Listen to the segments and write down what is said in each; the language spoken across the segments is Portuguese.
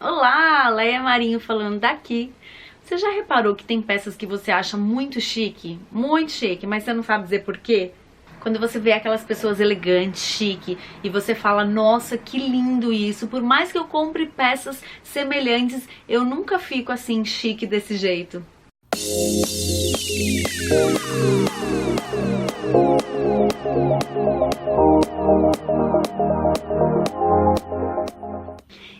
Olá, Leia Marinho falando daqui. Você já reparou que tem peças que você acha muito chique, mas você não sabe dizer por quê? Quando você vê aquelas pessoas elegantes, chique, e você fala, nossa, que lindo isso, por mais que eu compre peças semelhantes, eu nunca fico assim chique desse jeito.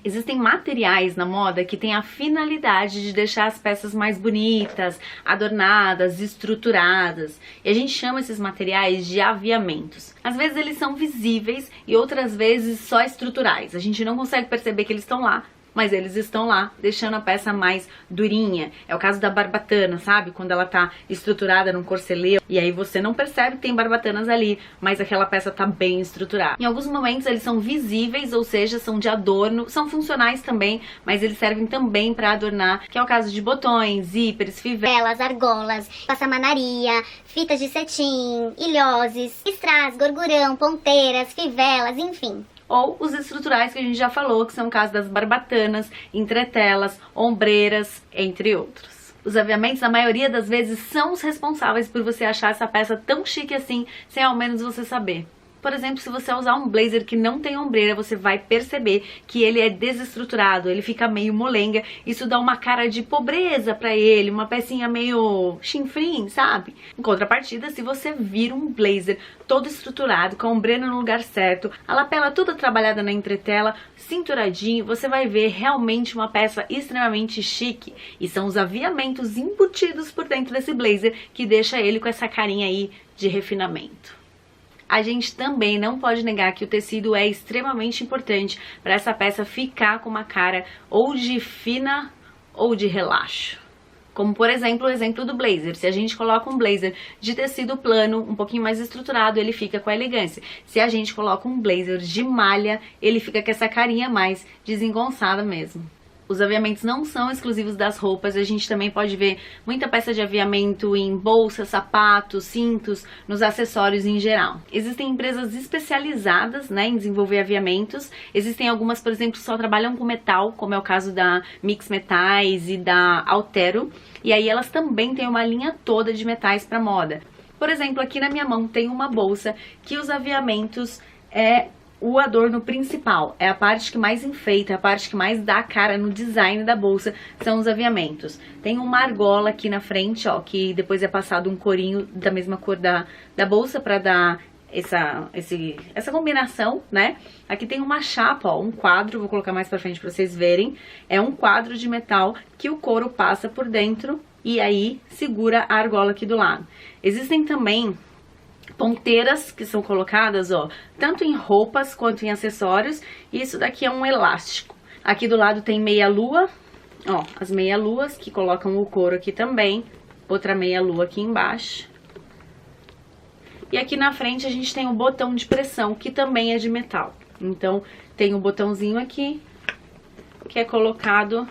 Existem materiais na moda que têm a finalidade de deixar as peças mais bonitas, adornadas, estruturadas. E a gente chama esses materiais de aviamentos. Às vezes eles são visíveis e outras vezes só estruturais. A gente não consegue perceber que eles estão lá, mas eles estão lá, deixando a peça mais durinha. É o caso da barbatana, sabe? Quando ela tá estruturada num corcelê, e aí você não percebe que tem barbatanas ali, mas aquela peça tá bem estruturada. Em alguns momentos eles são visíveis, ou seja, são de adorno, são funcionais também, mas eles servem também para adornar, que é o caso de botões, zíperes, fivelas, argolas, passamanaria, fitas de cetim, ilhoses, strass, gorgurão, ponteiras, fivelas, enfim. Ou os estruturais que a gente já falou, que são o caso das barbatanas, entretelas, ombreiras, entre outros. Os aviamentos, na maioria das vezes, são os responsáveis por você achar essa peça tão chique assim, sem ao menos você saber. Por exemplo, se você usar um blazer que não tem ombreira, você vai perceber que ele é desestruturado, ele fica meio molenga. Isso dá uma cara de pobreza pra ele, uma pecinha meio chinfrim, sabe? Em contrapartida, se você vira um blazer todo estruturado, com a ombreira no lugar certo, a lapela toda trabalhada na entretela, cinturadinho, você vai ver realmente uma peça extremamente chique. E são os aviamentos embutidos por dentro desse blazer que deixa ele com essa carinha aí de refinamento. A gente também não pode negar que o tecido é extremamente importante para essa peça ficar com uma cara ou de fina ou de relaxo. Como por exemplo o exemplo do blazer. Se a gente coloca um blazer de tecido plano, um pouquinho mais estruturado, ele fica com a elegância. Se a gente coloca um blazer de malha, ele fica com essa carinha mais desengonçada mesmo. Os aviamentos não são exclusivos das roupas, a gente também pode ver muita peça de aviamento em bolsas, sapatos, cintos, nos acessórios em geral. Existem empresas especializadas, né, em desenvolver aviamentos, existem algumas, por exemplo, que só trabalham com metal, como é o caso da Mix Metais e da Altero, e aí elas também têm uma linha toda de metais para moda. Por exemplo, aqui na minha mão tem uma bolsa que os aviamentos o adorno principal, é a parte que mais enfeita, a parte que mais dá cara no design da bolsa, são os aviamentos. Tem uma argola aqui na frente, ó, que depois é passado um corinho da mesma cor da bolsa para dar essa combinação, né? Aqui tem uma chapa, ó, um quadro, vou colocar mais pra frente pra vocês verem. É um quadro de metal que o couro passa por dentro e aí segura a argola aqui do lado. Existem também ponteiras que são colocadas, ó, tanto em roupas quanto em acessórios. E isso daqui é um elástico. Aqui do lado tem meia-lua, ó, as meia-luas que colocam o couro aqui também. Outra meia-lua aqui embaixo. E aqui na frente a gente tem o botão de pressão, que também é de metal. Então tem um botãozinho aqui, que é colocado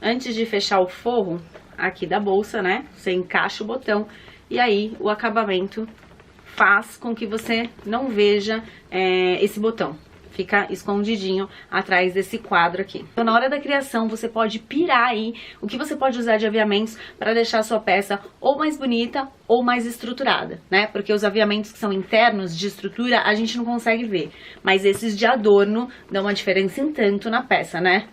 antes de fechar o forro aqui da bolsa, né? Você encaixa o botão e aí o acabamento faz com que você não veja esse botão. Fica escondidinho atrás desse quadro aqui. Então na hora da criação você pode pirar aí o que você pode usar de aviamentos para deixar a sua peça ou mais bonita ou mais estruturada, né? Porque os aviamentos que são internos de estrutura a gente não consegue ver, mas esses de adorno dão uma diferença em tanto na peça, né?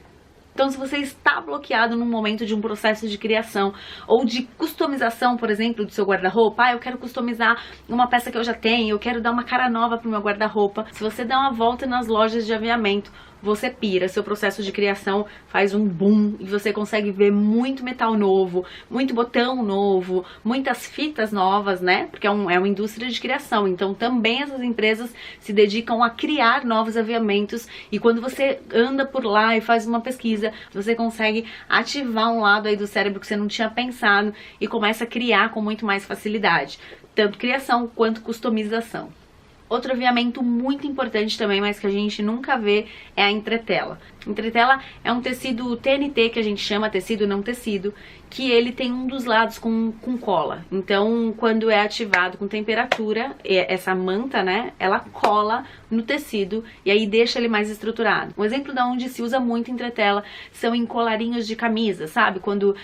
Então, se você está bloqueado num momento de um processo de criação ou de customização, por exemplo, do seu guarda-roupa, eu quero customizar uma peça que eu já tenho, eu quero dar uma cara nova pro meu guarda-roupa. Se você dá uma volta nas lojas de aviamento, você pira, seu processo de criação faz um boom e você consegue ver muito metal novo, muito botão novo, muitas fitas novas, né? Porque é uma indústria de criação, então também essas empresas se dedicam a criar novos aviamentos e quando você anda por lá e faz uma pesquisa, você consegue ativar um lado aí do cérebro que você não tinha pensado e começa a criar com muito mais facilidade, tanto criação quanto customização. Outro aviamento muito importante também, mas que a gente nunca vê, é a entretela. Entretela é um tecido TNT, que a gente chama tecido não tecido, que ele tem um dos lados com cola. Então, quando é ativado com temperatura, essa manta, né, ela cola no tecido e aí deixa ele mais estruturado. Um exemplo da onde se usa muito entretela são em colarinhos de camisa, sabe? Quando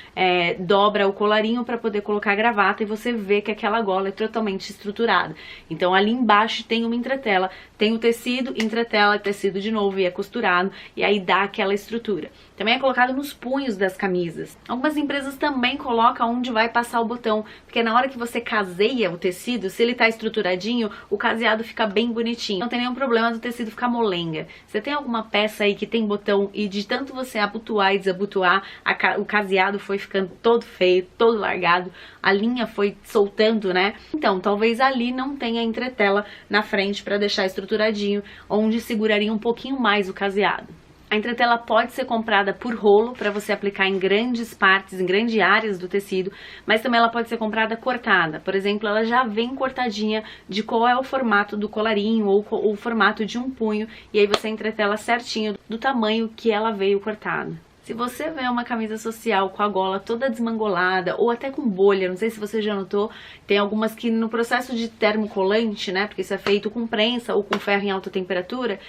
dobra o colarinho para poder colocar a gravata e você vê que aquela gola é totalmente estruturada. Então, ali embaixo tem uma entretela, tem o tecido, entretela, tecido de novo e é costurado e aí dá aquela estrutura. Também é colocado nos punhos das camisas. Algumas empresas também colocam onde vai passar o botão, porque na hora que você caseia o tecido, se ele tá estruturadinho, o caseado fica bem bonitinho. Não tem nenhum problema do tecido ficar molenga. Você tem alguma peça aí que tem botão e de tanto você abotoar e desabotoar, o caseado foi ficando todo feio, todo largado, a linha foi soltando, né? Então, talvez ali não tenha entretela na frente para deixar estruturadinho, onde seguraria um pouquinho mais o caseado. A entretela pode ser comprada por rolo para você aplicar em grandes partes, em grandes áreas do tecido, mas também ela pode ser comprada cortada. Por exemplo, ela já vem cortadinha de qual é o formato do colarinho ou o formato de um punho, e aí você entretela certinho do tamanho que ela veio cortada. Se você vê uma camisa social com a gola toda desmangolada ou até com bolha, não sei se você já notou, tem algumas que no processo de termocolante, né, porque isso é feito com prensa ou com ferro em alta temperatura,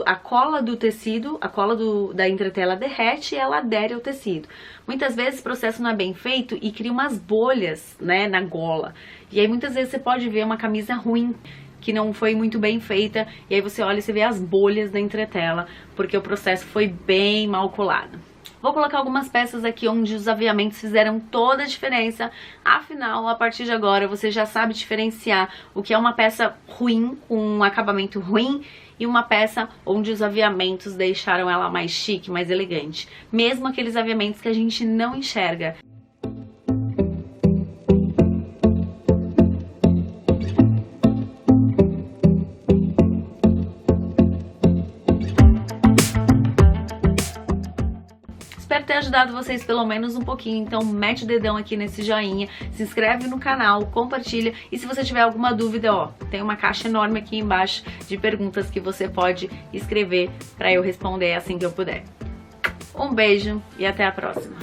a cola do tecido, a cola da entretela derrete e ela adere ao tecido. Muitas vezes o processo não é bem feito e cria umas bolhas, né, na gola. E aí muitas vezes você pode ver uma camisa ruim, que não foi muito bem feita, e aí você olha e você vê as bolhas da entretela, porque o processo foi bem mal colado. Vou colocar algumas peças aqui onde os aviamentos fizeram toda a diferença, afinal, a partir de agora, você já sabe diferenciar o que é uma peça ruim, com um acabamento ruim, e uma peça onde os aviamentos deixaram ela mais chique, mais elegante. Mesmo aqueles aviamentos que a gente não enxerga. Espero ter ajudado vocês pelo menos um pouquinho, então mete o dedão aqui nesse joinha, se inscreve no canal, compartilha e se você tiver alguma dúvida, ó, tem uma caixa enorme aqui embaixo de perguntas que você pode escrever para eu responder assim que eu puder. Um beijo e até a próxima!